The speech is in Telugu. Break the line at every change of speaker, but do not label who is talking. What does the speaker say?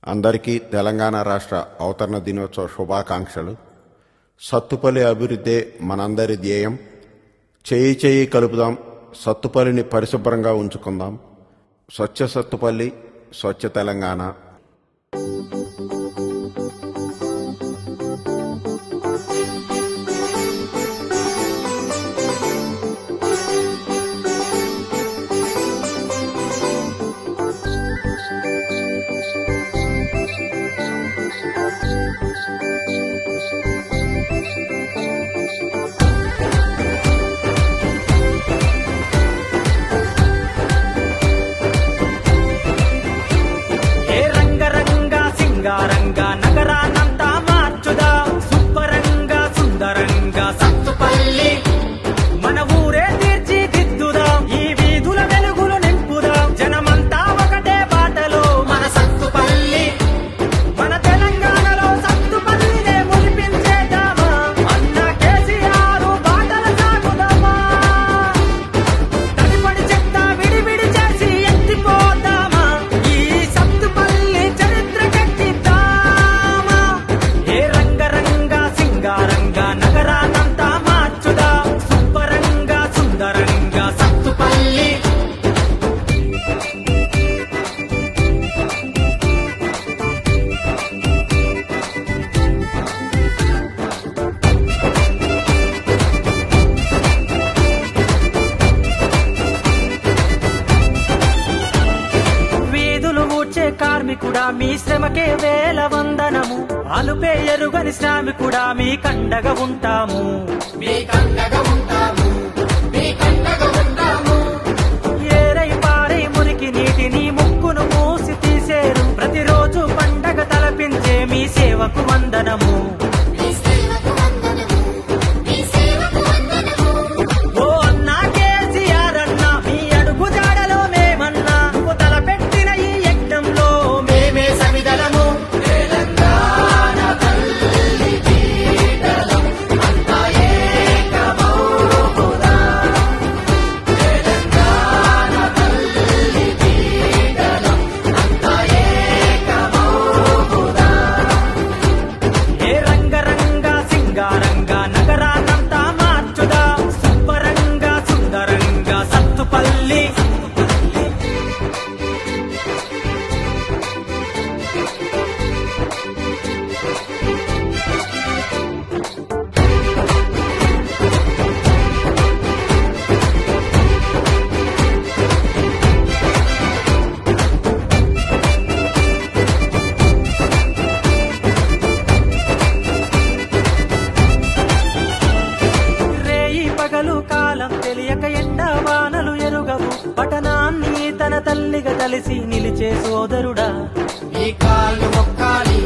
అందరికీ తెలంగాణ రాష్ట్ర అవతరణ దినోత్సవ శుభాకాంక్షలు. సత్తుపల్లి అభివృద్ధే మనందరి ధ్యేయం. చేయి చేయి కలుపుదాం, సత్తుపల్లిని పరిశుభ్రంగా ఉంచుకుందాం. స్వచ్ఛ సత్తుపల్లి, స్వచ్ఛ తెలంగాణ.
రంగా నగరానంతా మార్చుదా, సుబ్బరంగా సుందరంగా సత్తుపల్లి మన ఊరే తీర్చిదిద్దుదా. ఈ వీధుల వెలుగులు నింపుదా, జనమంతా ఒకటే బాటలో మన సత్తుపల్లి. మన తెలంగాణలో సత్తుపల్లినే మురిపించేద్దామా, అన్న కేసీఆర్ బాటల సాగుదామా. తడిపడి చెత్త విడివిడి చేసి ఎత్తిపోతామా, ఈ సత్తుపల్లి చరిత్ర నగరానంతా మార్చుదా, సుబ్బరంగా సుందరంగా సత్తుపల్లి. వీధులు ఊడ్చే కార్మికుడా, మీ శ్రమకే వేల వందనము. అలుపే ఎరుగని శ్రామికుడా, మీ కండగా ఉంటాము. ఏరై పారై మురికి నీటిని ముక్కును మూసి తీసేరు. ప్రతిరోజు పండగ తలపించే మీ సేవకు వందనము. ఓ అన్నా కేసీఆర్ అన్నా, మీ అడుగు జాడలో మేమన్నా, నువ్వు తలపెట్టిన ఈ యజ్ఞంలో మేమే సమిదలము. నగరానంతా మార్చుదా, సుబ్బరంగా సుందరంగా సత్తుపల్లి. పగలు కాలం తెలియక ఎండ వానలు ఎరుగవు. పట్టణాన్ని తన తల్లిగా కలిసి నిలిచే సోదరుడా, ఈ కాళ్ళు మొక్కాలి.